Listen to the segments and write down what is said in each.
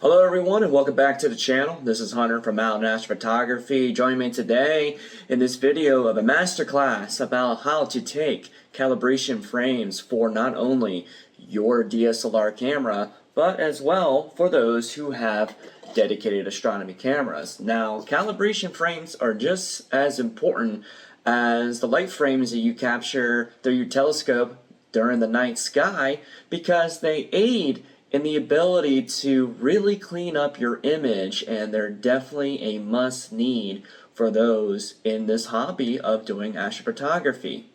Hello everyone and welcome back to the channel. This is Hunter from Astrophotography. Join me today in this video of a masterclass about how to take calibration frames for not only your DSLR camera but as well for those who have dedicated astronomy cameras. Now, calibration frames are just as important as the light frames that you capture through your telescope during the night sky because they aid in the ability to really clean up your image, and they're definitely a must need for those in this hobby of doing astrophotography.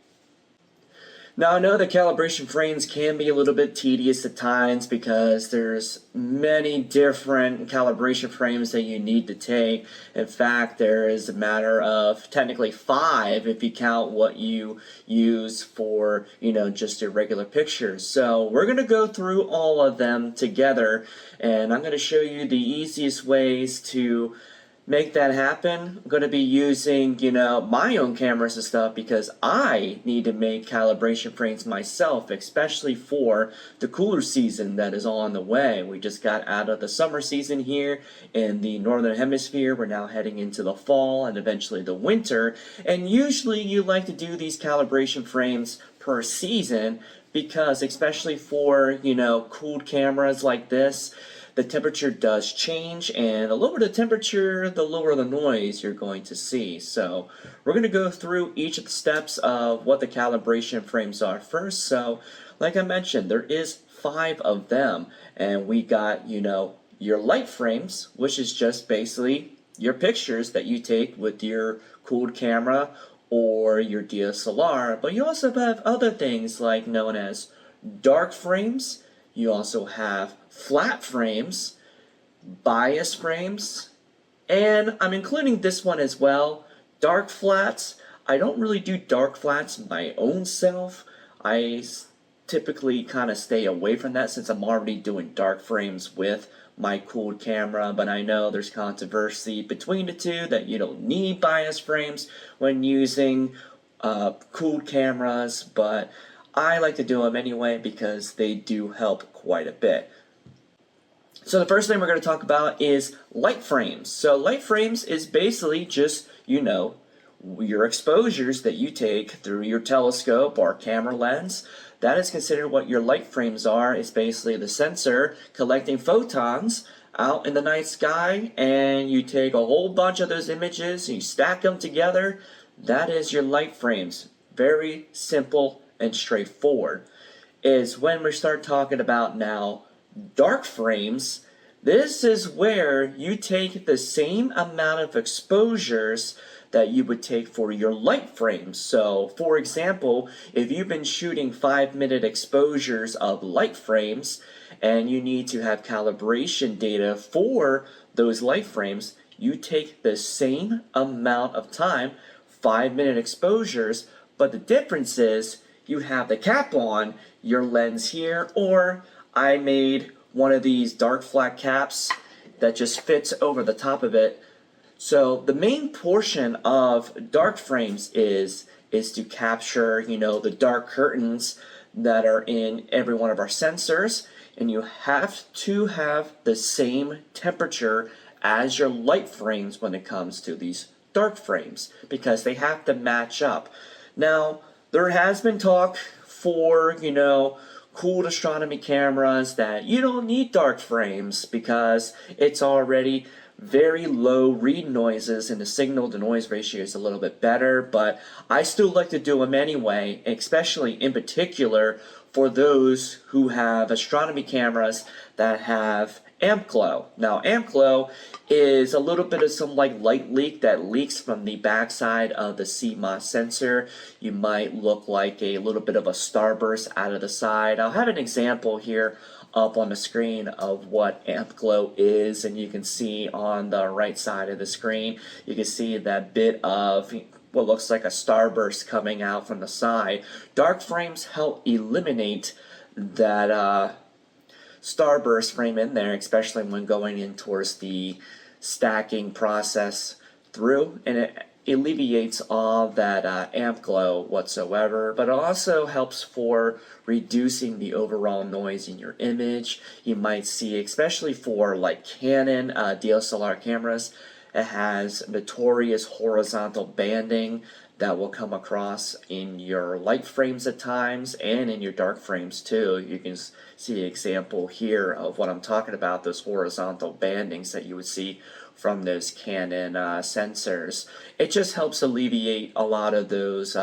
Now, I know that calibration frames can be a little bit tedious at times because there's many different calibration frames that you need to take. In fact, there is a matter of technically 5 if you count what you use for, just your regular pictures. So we're going to go through all of them together, and I'm going to show you the easiest ways to make that happen. I'm going to be using, my own cameras and stuff because I need to make calibration frames myself, especially for the cooler season that is on the way. We just got out of the summer season here in the northern hemisphere. We're now heading into the fall and eventually the winter. And usually you like to do these calibration frames per season because especially for, cooled cameras like this, the temperature does change, and the lower the temperature, the lower the noise you're going to see. So we're going to go through each of the steps of what the calibration frames are first. So like I mentioned, there is 5 of them, and we got, your light frames, which is just basically your pictures that you take with your cooled camera or your DSLR. But you also have other things like known as dark frames. You also have flat frames, bias frames, and I'm including this one as well, dark flats. I don't really do dark flats my own self. I typically kind of stay away from that since I'm already doing dark frames with my cooled camera, but I know there's controversy between the two that you don't need bias frames when using cooled cameras, but I like to do them anyway because they do help quite a bit. So the first thing we're going to talk about is light frames. So light frames is basically just, your exposures that you take through your telescope or camera lens. That is considered what your light frames are. It's basically the sensor collecting photons out in the night sky, and you take a whole bunch of those images and you stack them together. That is your light frames. Very simple and straightforward. Is when we start talking about now dark frames. This is where you take the same amount of exposures that you would take for your light frames. So for example, if you've been shooting 5-minute exposures of light frames and you need to have calibration data for those light frames, you take the same amount of time, 5-minute exposures, but the difference is you have the cap on your lens here, or I made one of these dark flat caps that just fits over the top of it. So the main portion of dark frames is to capture, the dark curtains that are in every one of our sensors, and you have to have the same temperature as your light frames when it comes to these dark frames because they have to match up. Now, there has been talk for, cooled astronomy cameras that you don't need dark frames because it's already very low read noises and the signal to noise ratio is a little bit better, but I still like to do them anyway, especially in particular for those who have astronomy cameras that have amp glow. Now, amp glow is a little bit of some light leak that leaks from the backside of the CMOS sensor. You might look like a little bit of a starburst out of the side. I'll have an example here up on the screen of what amp glow is, and you can see on the right side of the screen, you can see that bit of what looks like a starburst coming out from the side. Dark frames help eliminate that starburst frame in there, especially when going in towards the stacking process through, and alleviates all that amp glow whatsoever, but it also helps for reducing the overall noise in your image. You might see, especially for like Canon DSLR cameras, it has notorious horizontal banding that will come across in your light frames at times and in your dark frames too. You can see an example here of what I'm talking about, those horizontal bandings that you would see from those Canon sensors. It just helps alleviate a lot of those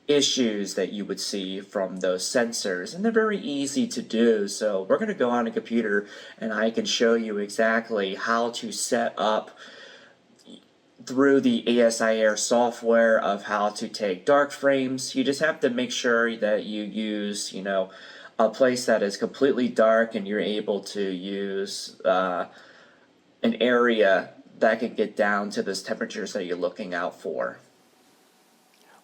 issues that you would see from those sensors, and they're very easy to do. So we're going to go on a computer and I can show you exactly how to set up through the ASIR software of how to take dark frames. You just have to make sure that you use, a place that is completely dark, and you're able to use an area that can get down to those temperatures that you're looking out for.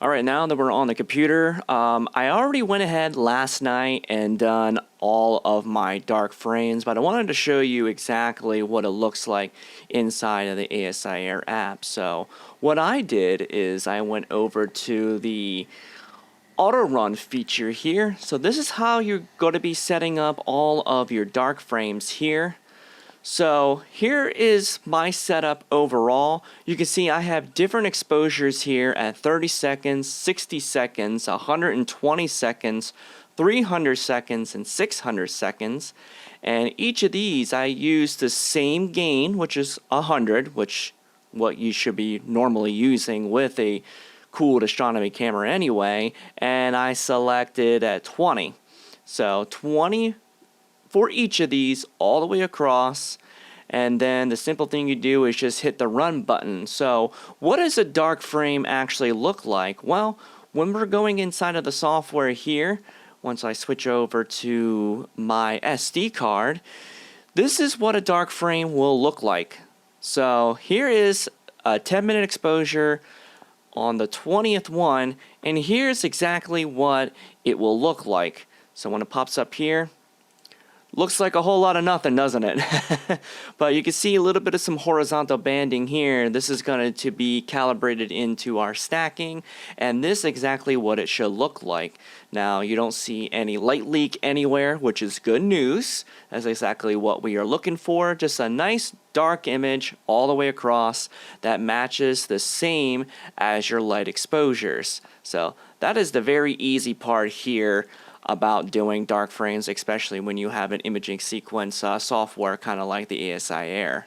Alright, now that we're on the computer, I already went ahead last night and done all of my dark frames, but I wanted to show you exactly what it looks like inside of the ASIR app. So what I did is I went over to the auto run feature here. So this is how you're going to be setting up all of your dark frames here. So here is my setup overall. You can see I have different exposures here at 30 seconds, 60 seconds, 120 seconds, 300 seconds, and 600 seconds. And each of these I use the same gain, which is 100, which what you should be normally using with a cooled astronomy camera anyway, and I selected at 20. So 20 for each of these all the way across, and then the simple thing you do is just hit the run button. So what does a dark frame actually look like? Well, when we're going inside of the software here, once I switch over to my SD card, this is what a dark frame will look like. So here is a 10-minute exposure on the 20th one, and here's exactly what it will look like. So when it pops up here, looks like a whole lot of nothing, doesn't it? But you can see a little bit of some horizontal banding here. This is going to be calibrated into our stacking, and this is exactly what it should look like. Now, you don't see any light leak anywhere, which is good news. That's exactly what we are looking for. Just a nice dark image all the way across that matches the same as your light exposures. So that is the very easy part here about doing dark frames, especially when you have an imaging sequence software kind of like the ASIR.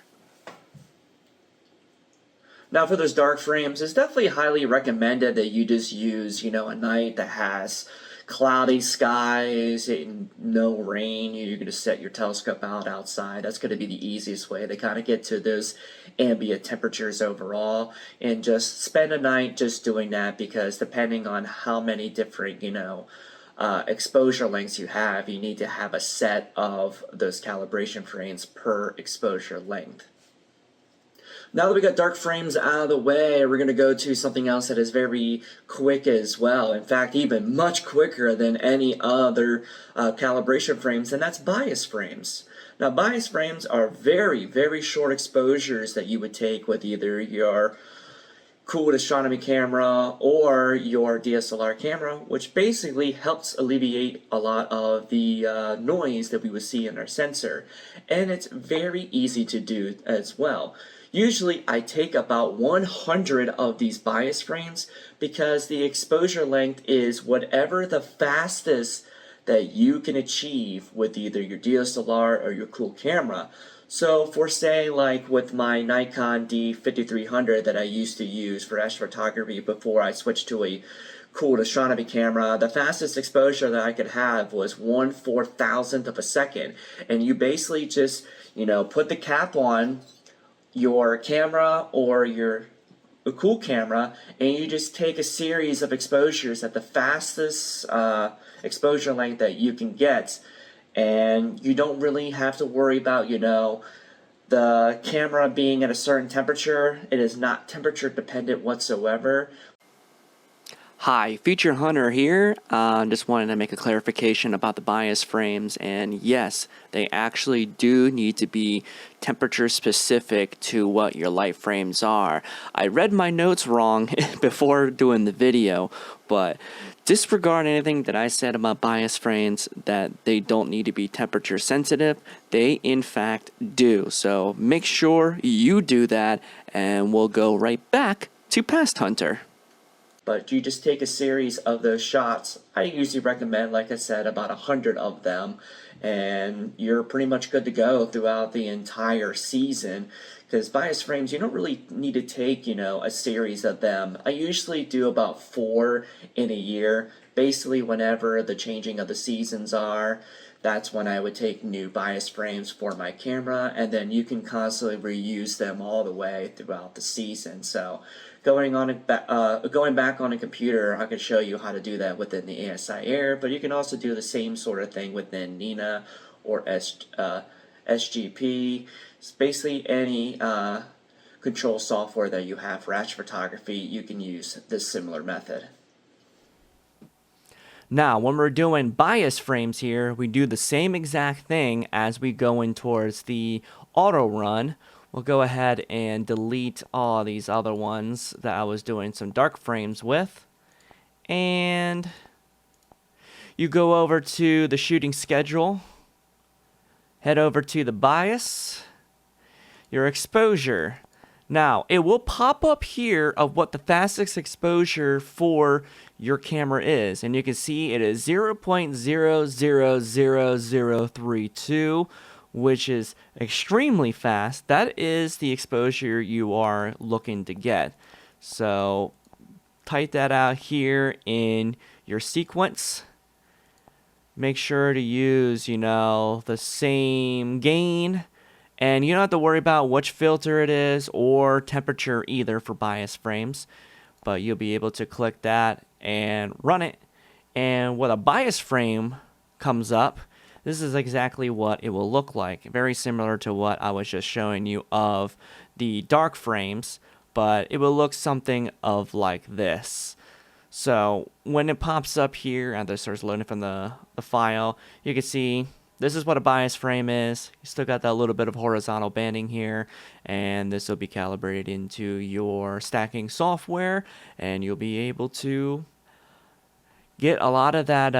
Now for those dark frames, it's definitely highly recommended that you just use, a night that has cloudy skies and no rain. You're going to set your telescope out outside. That's going to be the easiest way to kind of get to those ambient temperatures overall, and just spend a night just doing that, because depending on how many different, exposure lengths you have, you need to have a set of those calibration frames per exposure length. Now that we got dark frames out of the way, we're going to go to something else that is very quick as well. In fact, even much quicker than any other calibration frames, and that's bias frames. Now, bias frames are very, very short exposures that you would take with either your cooled astronomy camera or your DSLR camera, which basically helps alleviate a lot of the noise that we would see in our sensor. And it's very easy to do as well. Usually I take about 100 of these bias frames, because the exposure length is whatever the fastest that you can achieve with either your DSLR or your cool camera. So for say like with my Nikon D5300 that I used to use for astrophotography before I switched to a cooled astronomy camera, the fastest exposure that I could have was 1/4000th of a second. And you basically just, put the cap on your camera or your cool camera, and you just take a series of exposures at the fastest exposure length that you can get. And you don't really have to worry about, the camera being at a certain temperature. It is not temperature dependent whatsoever. Hi, Feature Hunter here. Just wanted to make a clarification about the bias frames, and yes, they actually do need to be temperature specific to what your light frames are. I read my notes wrong before doing the video, but disregard anything that I said about bias frames that they don't need to be temperature sensitive. They in fact do. So make sure you do that, and we'll go right back to Past Hunter. But you just take a series of those shots. I usually recommend, like I said, about 100 of them, and you're pretty much good to go throughout the entire season. Because bias frames, you don't really need to take, a series of them. I usually do about 4 in a year. Basically, whenever the changing of the seasons are, that's when I would take new bias frames for my camera, and then you can constantly reuse them all the way throughout the season. So going back on a computer, I could show you how to do that within the ASI Air, but you can also do the same sort of thing within Nina or SGP. It's basically any control software that you have for astrophotography, you can use this similar method. Now, when we're doing bias frames here, we do the same exact thing as we go in towards the auto run. We'll go ahead and delete all these other ones that I was doing some dark frames with. And you go over to the shooting schedule, head over to the bias, your exposure. Now, it will pop up here of what the fastest exposure for your camera is. And you can see it is 0.000032, which is extremely fast. That is the exposure you are looking to get. So, type that out here in your sequence. Make sure to use, the same gain. And you don't have to worry about which filter it is or temperature either for bias frames. But you'll be able to click that and run it. And when a bias frame comes up, this is exactly what it will look like. Very similar to what I was just showing you of the dark frames. But it will look something of like this. So when it pops up here and it starts loading from the file, you can see this is what a bias frame is. You still got that little bit of horizontal banding here, and this will be calibrated into your stacking software, and you'll be able to get a lot of that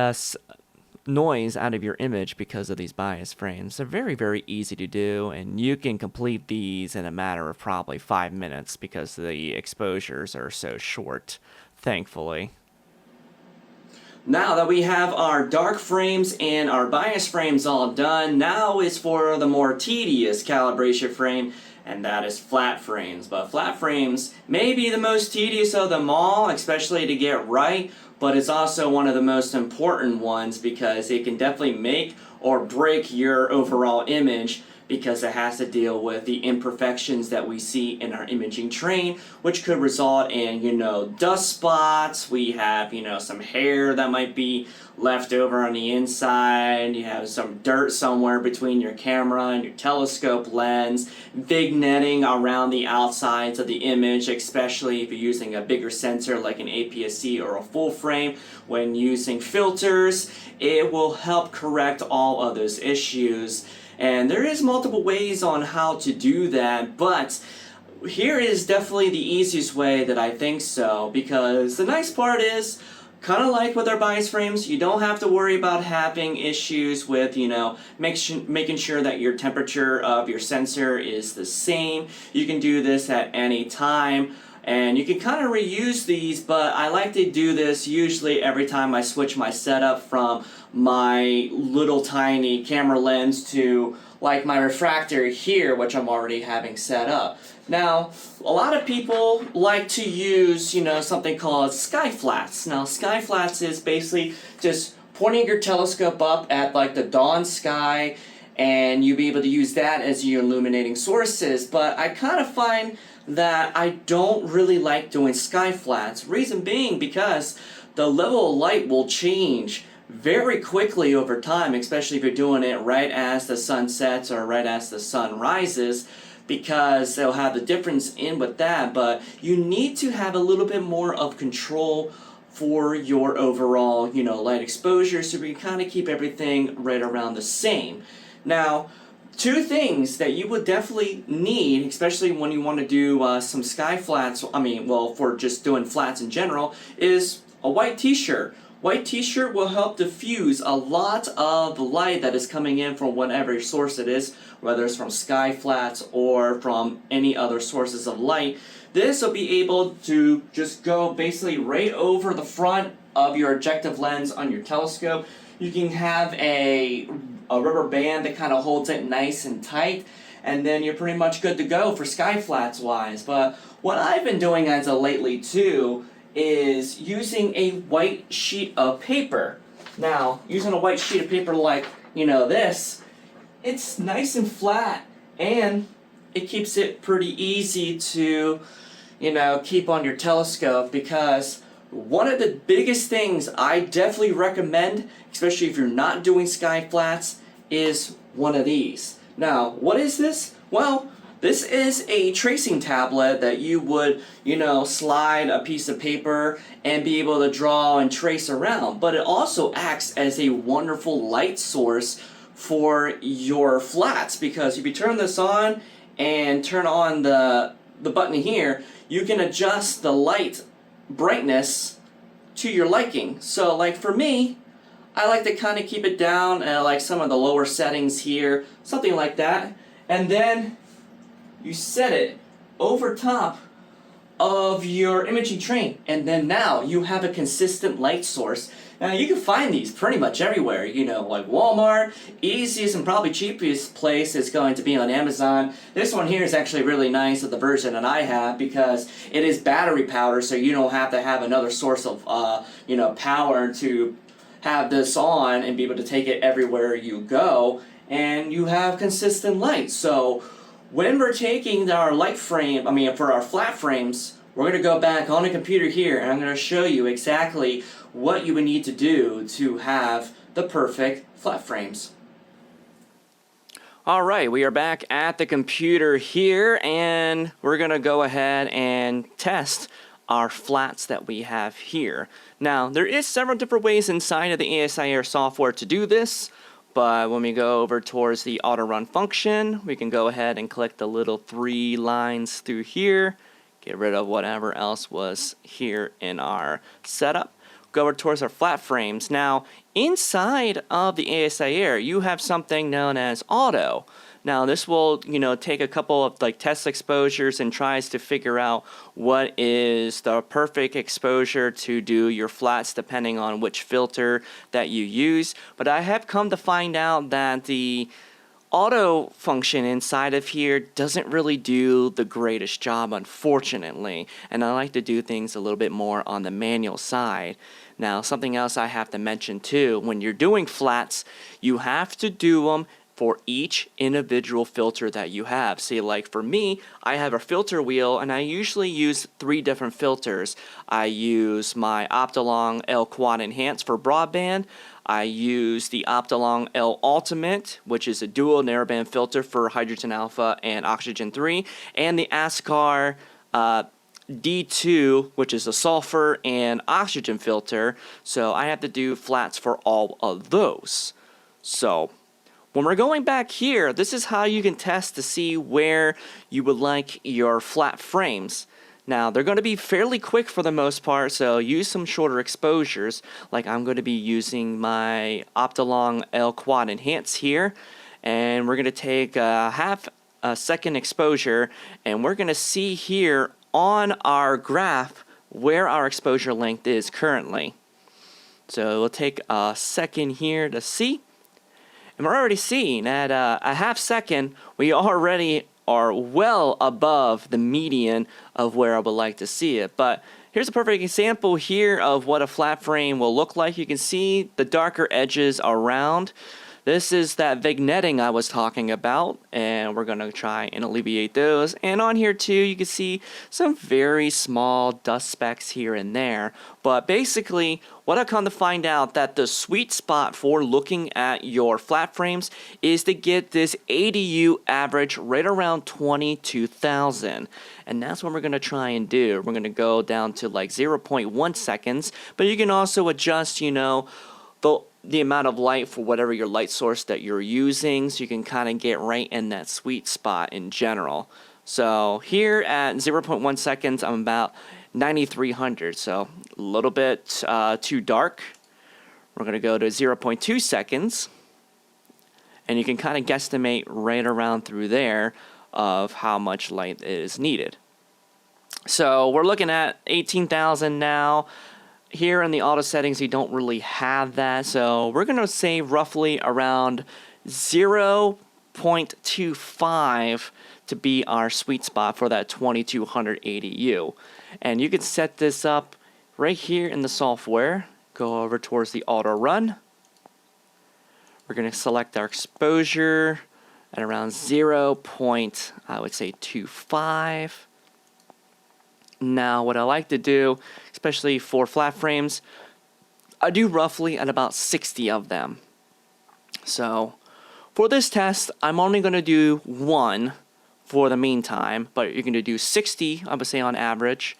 noise out of your image because of these bias frames. They're very, very easy to do, and you can complete these in a matter of probably 5 minutes because the exposures are so short, thankfully. Now that we have our dark frames and our bias frames all done, now is for the more tedious calibration frame, and that is flat frames. But flat frames may be the most tedious of them all, especially to get right, but it's also one of the most important ones because it can definitely make or break your overall image, because it has to deal with the imperfections that we see in our imaging train, which could result in, dust spots. We have, some hair that might be left over on the inside. You have some dirt somewhere between your camera and your telescope lens. Vignetting around the outsides of the image, especially if you're using a bigger sensor like an APS-C or a full frame. When using filters, it will help correct all of those issues. And there is multiple ways on how to do that, but here is definitely the easiest way that I think so, because the nice part is, kind of like with our bias frames, you don't have to worry about having issues with, making sure that your temperature of your sensor is the same. You can do this at any time. And you can kind of reuse these, but I like to do this usually every time I switch my setup from my little tiny camera lens to like my refractor here, which I'm already having set up. Now, a lot of people like to use, something called sky flats. Now, sky flats is basically just pointing your telescope up at like the dawn sky, and you'll be able to use that as your illuminating sources. But I kind of find that I don't really like doing sky flats. Reason being because the level of light will change very quickly over time, especially if you're doing it right as the sun sets or right as the sun rises, because they'll have the difference in with that. But you need to have a little bit more of control for your overall, light exposure, so we can kind of keep everything right around the same. Now, two things that you would definitely need, especially when you want to do some sky flats, for just doing flats in general, is a white t-shirt. White t-shirt will help diffuse a lot of the light that is coming in from whatever source it is, whether it's from sky flats or from any other sources of light. This will be able to just go basically right over the front of your objective lens on your telescope. You can have a rubber band that kind of holds it nice and tight, and then you're pretty much good to go for sky flats wise. But what I've been doing as of lately too is using a white sheet of paper. Now, using a white sheet of paper like, this, it's nice and flat, and it keeps it pretty easy to, keep on your telescope, because one of the biggest things I definitely recommend, especially if you're not doing sky flats, is one of these. Now, what is this? Well, this is a tracing tablet that you would, slide a piece of paper and be able to draw and trace around. But it also acts as a wonderful light source for your flats, because if you turn this on and turn on the button here, you can adjust the light brightness to your liking. So like for me, I like to kind of keep it down at like some of the lower settings here, something like that. And then you set it over top of your imaging train, and then now you have a consistent light source. Now you can find these pretty much everywhere, like Walmart. Easiest and probably cheapest place is going to be on Amazon. This one here is actually really nice of the version that I have, because it is battery powered, so you don't have to have another source of power to have this on and be able to take it everywhere you go, and you have consistent light. So when we're taking our light frame, for our flat frames, we're going to go back on the computer here, and I'm going to show you exactly what you would need to do to have the perfect flat frames. Alright, we are back at the computer here, and we're going to go ahead and test our flats that we have here. Now, there is several different ways inside of the ASIR software to do this. But when we go over towards the auto run function, we can go ahead and click the little 3 lines through here, get rid of whatever else was here in our setup, go over towards our flat frames. Now, inside of the ASIR, you have something known as auto. Now, this will, take a couple of test exposures and tries to figure out what is the perfect exposure to do your flats depending on which filter that you use. But I have come to find out that the auto function inside of here doesn't really do the greatest job, unfortunately. And I like to do things a little bit more on the manual side. Now, something else I have to mention too, when you're doing flats, you have to do them for each individual filter that you have. See, like for me, I have a filter wheel, and I usually use 3 different filters. I use my Optilong L Quad Enhance for broadband. I use the Optilong L Ultimate, which is a dual narrowband filter for hydrogen alpha and oxygen 3, and the ASCAR D2, which is a sulfur and oxygen filter. So I have to do flats for all of those. So when we're going back here, this is how you can test to see where you would like your flat frames. Now, they're going to be fairly quick for the most part, so use some shorter exposures. Like I'm going to be using my Optilong L Quad Enhance here, and we're going to take a half a second exposure, and we're going to see here on our graph where our exposure length is currently. So we'll take a second here to see. And we're already seeing at a half second, we already are well above the median of where I would like to see it. But here's a perfect example here of what a flat frame will look like. You can see the darker edges around. This is that vignetting I was talking about, and we're going to try and alleviate those. And on here too, you can see some very small dust specks here and there. But basically, what I've come to find out that the sweet spot for looking at your flat frames is to get this ADU average right around 22,000. And that's what we're going to try and do. We're going to go down to like 0.1 seconds, but you can also adjust, the amount of light for whatever your light source that you're using, so you can kind of get right in that sweet spot in general. So here at 0.1 seconds, I'm about 9300, so a little bit too dark. We're going to go to 0.2 seconds, and you can kind of guesstimate right around through there of how much light is needed. So we're looking at 18,000 now. Here in the auto settings, you don't really have that, so we're going to say roughly around 0.25 to be our sweet spot for that 2200 ADU. And you can set this up right here in the software. Go over towards the auto run. We're going to select our exposure at around 0.25. Now, what I like to do, especially for flat frames, I do roughly at about 60 of them. So, for this test, I'm only going to do one for the meantime, but you're going to do 60, I would say on average.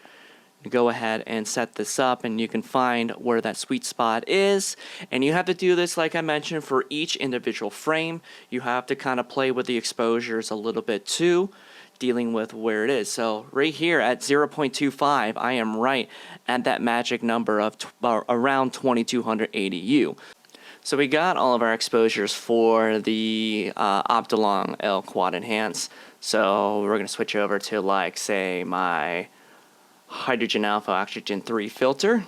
Go ahead and set this up, and you can find where that sweet spot is. And you have to do this, like I mentioned, for each individual frame. You have to kind of play with the exposures a little bit too, dealing with where it is. So right here at 0.25, I am right at that magic number of around 2200 ADU. So we got all of our exposures for the Optilong L Quad Enhance. So we're going to switch over to, like, say, my hydrogen alpha oxygen 3 filter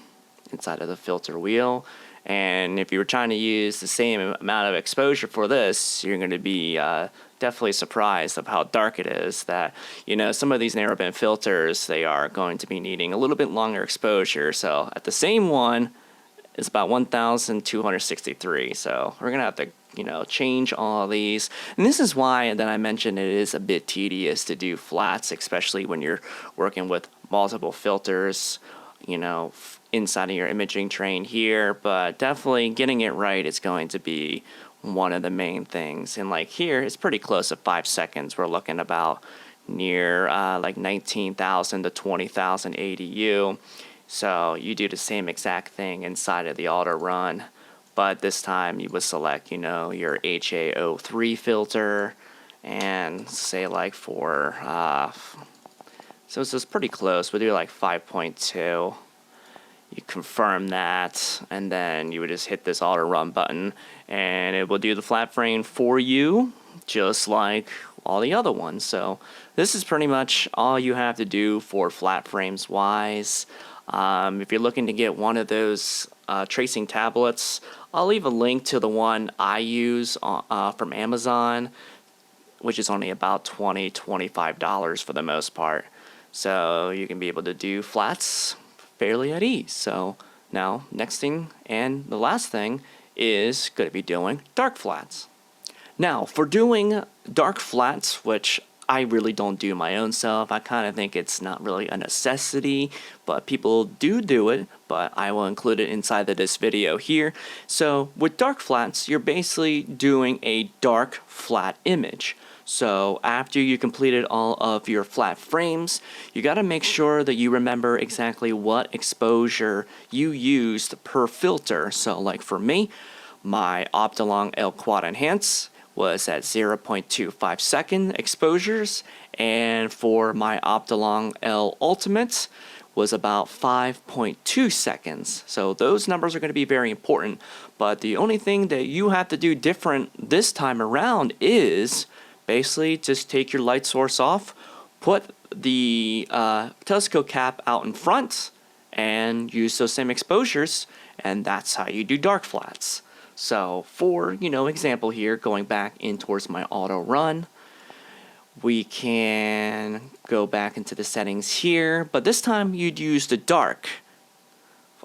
inside of the filter wheel. And if you were trying to use the same amount of exposure for this, you're going to be definitely surprised of how dark it is. That, some of these narrowband filters, they are going to be needing a little bit longer exposure. So at the same one, it's about 1,263. So we're going to have to, change all of these. And this is why that I mentioned it is a bit tedious to do flats, especially when you're working with multiple filters, inside of your imaging train here. But definitely getting it right is going to be one of the main things. And like here, it's pretty close to 5 seconds. We're looking about near like 19,000 to 20,000 ADU. So you do the same exact thing inside of the auto run, but this time you would select, your HAO3 filter, and say like for, so this is pretty close. We'll do like 5.2. You confirm that, and then you would just hit this auto run button, and it will do the flat frame for you, just like all the other ones. So this is pretty much all you have to do for flat frames wise. If you're looking to get one of those tracing tablets, I'll leave a link to the one I use from Amazon, which is only about $20–25 for the most part. So you can be able to do flats fairly at ease. So now, next thing and the last thing is going to be doing dark flats. Now, for doing dark flats, which I really don't do my own self, I kind of think it's not really a necessity, but people do it, but I will include it inside of this video here. So with dark flats, you're basically doing a dark flat image. So after you completed all of your flat frames, you got to make sure that you remember exactly what exposure you used per filter. So like for me, my Optilong L Quad Enhance was at 0.25 second exposures, and for my Optilong L Ultimate was about 5.2 seconds. So those numbers are going to be very important, but the only thing that you have to do different this time around is basically just take your light source off, put the telescope cap out in front, and use those same exposures, and that's how you do dark flats. So for, example here, going back in towards my auto run, we can go back into the settings here, but this time you'd use the dark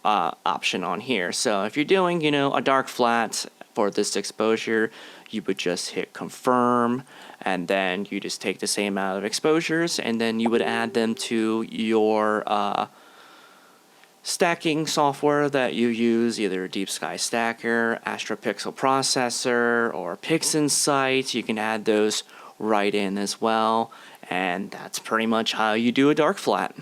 option on here. So if you're doing, a dark flat for this exposure, you would just hit confirm, and then you just take the same amount of exposures, and then you would add them to your stacking software that you use, either Deep Sky Stacker, Astropixel Processor, or PixInsight. You can add those right in as well, and that's pretty much how you do a dark flat.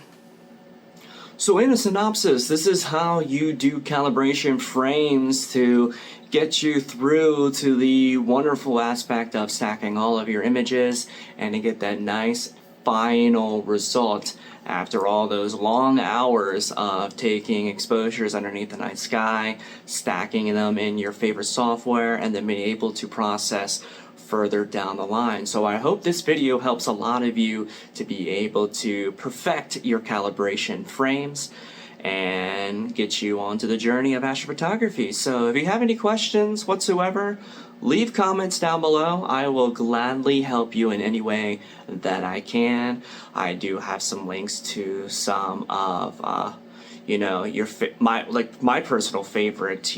So in a synopsis, this is how you do calibration frames to get you through to the wonderful aspect of stacking all of your images and to get that nice final result after all those long hours of taking exposures underneath the night sky, stacking them in your favorite software, and then being able to process further down the line. So I hope this video helps a lot of you to be able to perfect your calibration frames and get you onto the journey of astrophotography. So if you have any questions whatsoever, leave comments down below. I will gladly help you in any way that I can. I do have some links to some of my personal favorite,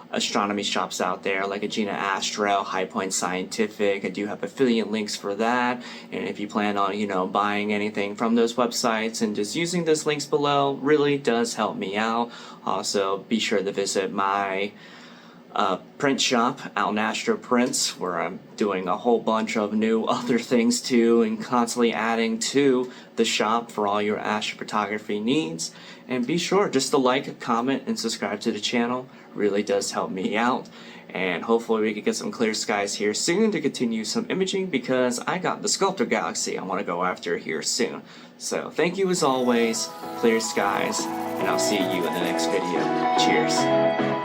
astronomy shops out there, like Agena Astro, High Point Scientific. I do have affiliate links for that, and if you plan on buying anything from those websites and just using those links below, really does help me out. Also, be sure to visit my print shop, Astro Prints, where I'm doing a whole bunch of new other things too, and constantly adding to the shop for all your astrophotography needs. And be sure just to like, comment, and subscribe to the channel. Really does help me out. And hopefully we can get some clear skies here soon to continue some imaging, because I got the Sculptor Galaxy I want to go after here soon. So thank you as always, clear skies, and I'll see you in the next video. Cheers.